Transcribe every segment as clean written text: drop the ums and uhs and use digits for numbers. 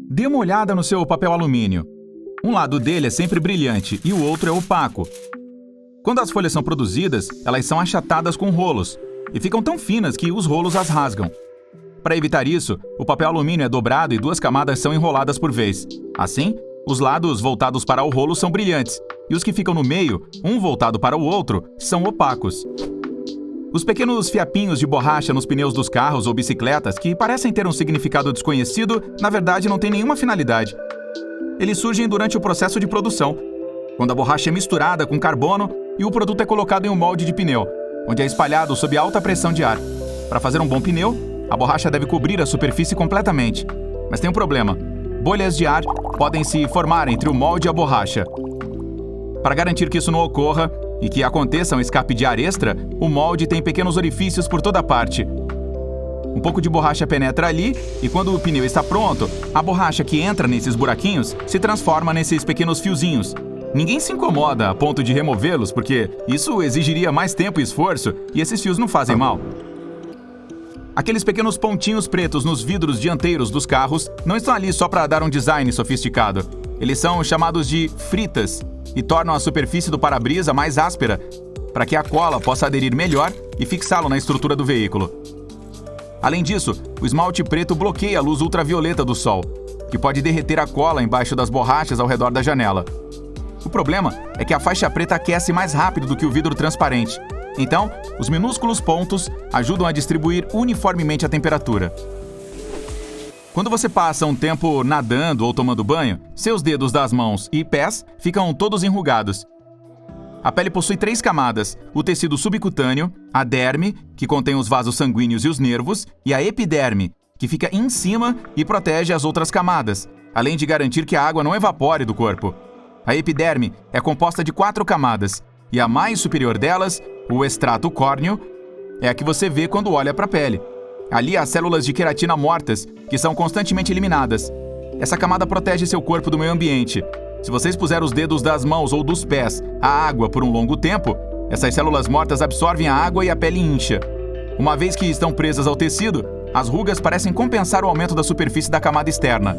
Dê uma olhada no seu papel alumínio. Um lado dele é sempre brilhante e o outro é opaco. Quando as folhas são produzidas, elas são achatadas com rolos e ficam tão finas que os rolos as rasgam. Para evitar isso, o papel alumínio é dobrado e 2 camadas são enroladas por vez. Assim, os lados voltados para o rolo são brilhantes e os que ficam no meio, um voltado para o outro, são opacos. Os pequenos fiapinhos de borracha nos pneus dos carros ou bicicletas, que parecem ter um significado desconhecido, na verdade não têm nenhuma finalidade. Eles surgem durante o processo de produção, quando a borracha é misturada com carbono e o produto é colocado em um molde de pneu, onde é espalhado sob alta pressão de ar. Para fazer um bom pneu, a borracha deve cobrir a superfície completamente. Mas tem um problema: bolhas de ar podem se formar entre o molde e a borracha. Para garantir que isso não ocorra e que aconteça um escape de ar extra, o molde tem pequenos orifícios por toda parte. Um pouco de borracha penetra ali e quando o pneu está pronto, a borracha que entra nesses buraquinhos se transforma nesses pequenos fiozinhos. Ninguém se incomoda a ponto de removê-los porque isso exigiria mais tempo e esforço e esses fios não fazem mal. Aqueles pequenos pontinhos pretos nos vidros dianteiros dos carros não estão ali só para dar um design sofisticado. Eles são chamados de fritas e tornam a superfície do para-brisa mais áspera para que a cola possa aderir melhor e fixá-lo na estrutura do veículo. Além disso, o esmalte preto bloqueia a luz ultravioleta do sol, que pode derreter a cola embaixo das borrachas ao redor da janela. O problema é que a faixa preta aquece mais rápido do que o vidro transparente. Então, os minúsculos pontos ajudam a distribuir uniformemente a temperatura. Quando você passa um tempo nadando ou tomando banho, seus dedos das mãos e pés ficam todos enrugados. A pele possui 3 camadas: o tecido subcutâneo, a derme, que contém os vasos sanguíneos e os nervos, e a epiderme, que fica em cima e protege as outras camadas, além de garantir que a água não evapore do corpo. A epiderme é composta de 4 camadas, e a mais superior delas, o extrato córneo, é a que você vê quando olha para a pele. Ali há células de queratina mortas, que são constantemente eliminadas. Essa camada protege seu corpo do meio ambiente. Se você expuser os dedos das mãos ou dos pés à água por um longo tempo, essas células mortas absorvem a água e a pele incha. Uma vez que estão presas ao tecido, as rugas parecem compensar o aumento da superfície da camada externa.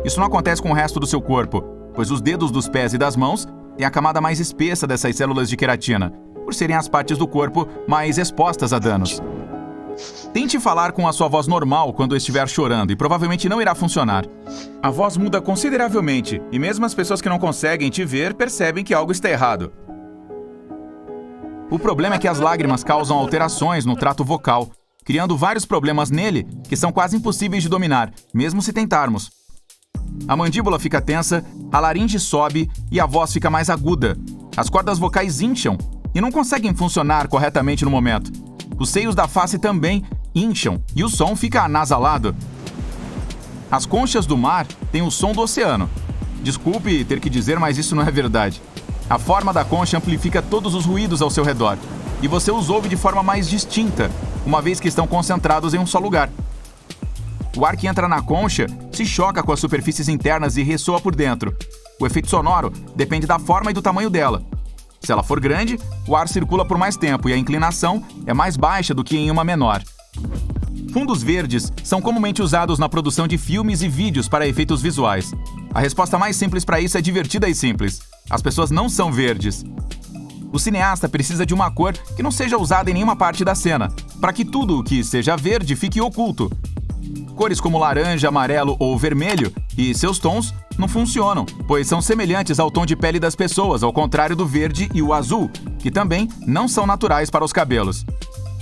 Isso não acontece com o resto do seu corpo, pois os dedos dos pés e das mãos têm a camada mais espessa dessas células de queratina, por serem as partes do corpo mais expostas a danos. Tente falar com a sua voz normal quando estiver chorando e provavelmente não irá funcionar. A voz muda consideravelmente e mesmo as pessoas que não conseguem te ver percebem que algo está errado. O problema é que as lágrimas causam alterações no trato vocal, criando vários problemas nele que são quase impossíveis de dominar, mesmo se tentarmos. A mandíbula fica tensa, a laringe sobe e a voz fica mais aguda. As cordas vocais incham e não conseguem funcionar corretamente no momento. Os seios da face também incham e o som fica anasalado. As conchas do mar têm o som do oceano. Desculpe ter que dizer, mas isso não é verdade. A forma da concha amplifica todos os ruídos ao seu redor e você os ouve de forma mais distinta, uma vez que estão concentrados em um só lugar. O ar que entra na concha se choca com as superfícies internas e ressoa por dentro. O efeito sonoro depende da forma e do tamanho dela. Se ela for grande, o ar circula por mais tempo e a inclinação é mais baixa do que em uma menor. Fundos verdes são comumente usados na produção de filmes e vídeos para efeitos visuais. A resposta mais simples para isso é divertida e simples. As pessoas não são verdes. O cineasta precisa de uma cor que não seja usada em nenhuma parte da cena, para que tudo o que seja verde fique oculto. Cores como laranja, amarelo ou vermelho e seus tons não funcionam, pois são semelhantes ao tom de pele das pessoas, ao contrário do verde e o azul, que também não são naturais para os cabelos.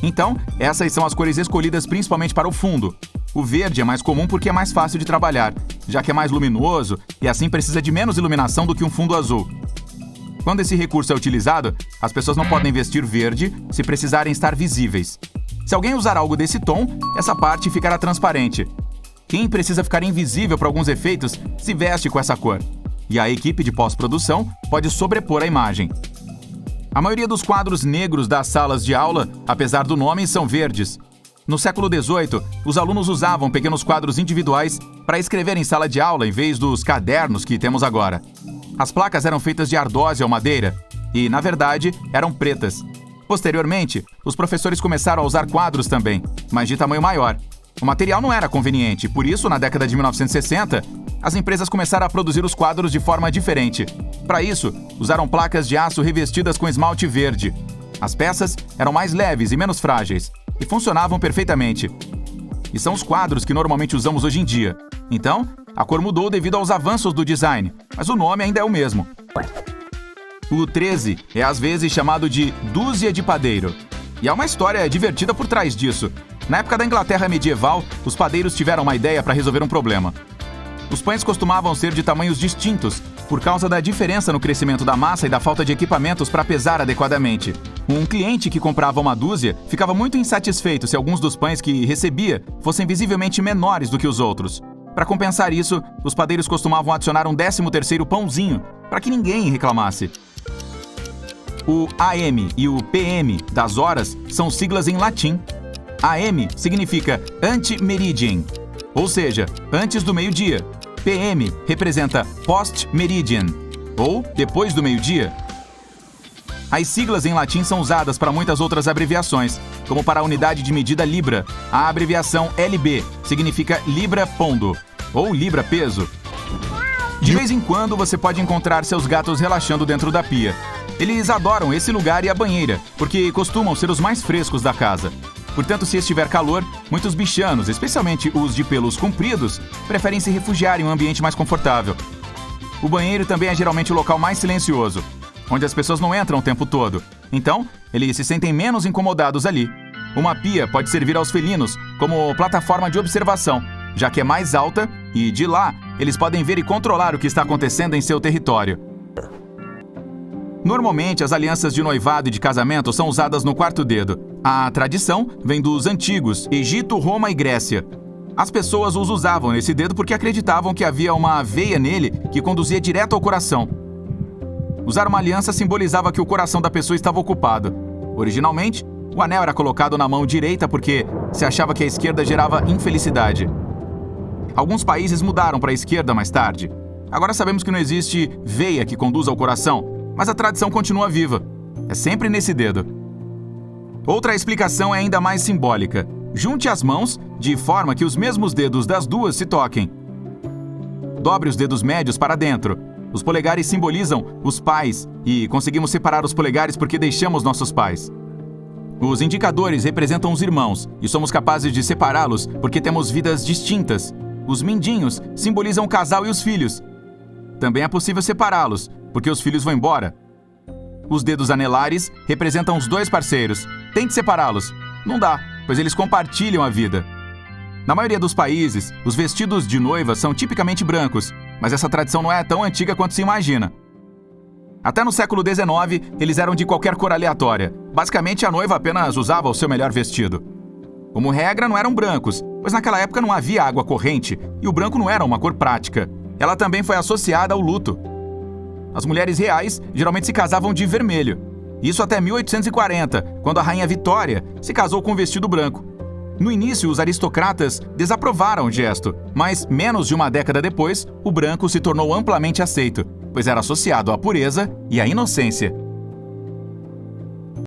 Então, essas são as cores escolhidas principalmente para o fundo. O verde é mais comum porque é mais fácil de trabalhar, já que é mais luminoso e assim precisa de menos iluminação do que um fundo azul. Quando esse recurso é utilizado, as pessoas não podem vestir verde se precisarem estar visíveis. Se alguém usar algo desse tom, essa parte ficará transparente. Quem precisa ficar invisível para alguns efeitos se veste com essa cor. E a equipe de pós-produção pode sobrepor a imagem. A maioria dos quadros negros das salas de aula, apesar do nome, são verdes. No século XVIII, os alunos usavam pequenos quadros individuais para escrever em sala de aula em vez dos cadernos que temos agora. As placas eram feitas de ardósia ou madeira e, na verdade, eram pretas. Posteriormente, os professores começaram a usar quadros também, mas de tamanho maior. O material não era conveniente, por isso, na década de 1960, as empresas começaram a produzir os quadros de forma diferente. Para isso, usaram placas de aço revestidas com esmalte verde. As peças eram mais leves e menos frágeis, e funcionavam perfeitamente. E são os quadros que normalmente usamos hoje em dia. Então, a cor mudou devido aos avanços do design, mas o nome ainda é o mesmo. O 13 é às vezes chamado de dúzia de padeiro. E há uma história divertida por trás disso. Na época da Inglaterra medieval, os padeiros tiveram uma ideia para resolver um problema. Os pães costumavam ser de tamanhos distintos, por causa da diferença no crescimento da massa e da falta de equipamentos para pesar adequadamente. Um cliente que comprava uma dúzia ficava muito insatisfeito se alguns dos pães que recebia fossem visivelmente menores do que os outros. Para compensar isso, os padeiros costumavam adicionar um 13º pãozinho, para que ninguém reclamasse. O AM e o PM das horas são siglas em latim. AM significa ante-meridian, ou seja, antes do meio-dia. PM representa post-meridian, ou depois do meio-dia. As siglas em latim são usadas para muitas outras abreviações, como para a unidade de medida libra. A abreviação LB significa libra pondo, ou libra peso. De vez em quando você pode encontrar seus gatos relaxando dentro da pia. Eles adoram esse lugar e a banheira, porque costumam ser os mais frescos da casa. Portanto, se estiver calor, muitos bichanos, especialmente os de pelos compridos, preferem se refugiar em um ambiente mais confortável. O banheiro também é geralmente o local mais silencioso, onde as pessoas não entram o tempo todo. Então, eles se sentem menos incomodados ali. Uma pia pode servir aos felinos como plataforma de observação, já que é mais alta e, de lá, eles podem ver e controlar o que está acontecendo em seu território. Normalmente, as alianças de noivado e de casamento são usadas no quarto dedo. A tradição vem dos antigos Egito, Roma e Grécia. As pessoas os usavam nesse dedo porque acreditavam que havia uma veia nele que conduzia direto ao coração. Usar uma aliança simbolizava que o coração da pessoa estava ocupado. Originalmente, o anel era colocado na mão direita porque se achava que a esquerda gerava infelicidade. Alguns países mudaram para a esquerda mais tarde. Agora sabemos que não existe veia que conduza ao coração, mas a tradição continua viva. É sempre nesse dedo. Outra explicação é ainda mais simbólica. Junte as mãos de forma que os mesmos dedos das duas se toquem. Dobre os dedos médios para dentro. Os polegares simbolizam os pais e conseguimos separar os polegares porque deixamos nossos pais. Os indicadores representam os irmãos e somos capazes de separá-los porque temos vidas distintas. Os mindinhos simbolizam o casal e os filhos. Também é possível separá-los, porque os filhos vão embora. Os dedos anelares representam os dois parceiros. Tente separá-los. Não dá, pois eles compartilham a vida. Na maioria dos países, os vestidos de noiva são tipicamente brancos, mas essa tradição não é tão antiga quanto se imagina. Até no século XIX, eles eram de qualquer cor aleatória. Basicamente, a noiva apenas usava o seu melhor vestido. Como regra, não eram brancos, pois naquela época não havia água corrente e o branco não era uma cor prática. Ela também foi associada ao luto. As mulheres reais geralmente se casavam de vermelho. Isso até 1840, quando a rainha Vitória se casou com um vestido branco. No início, os aristocratas desaprovaram o gesto, mas menos de uma década depois, o branco se tornou amplamente aceito, pois era associado à pureza e à inocência.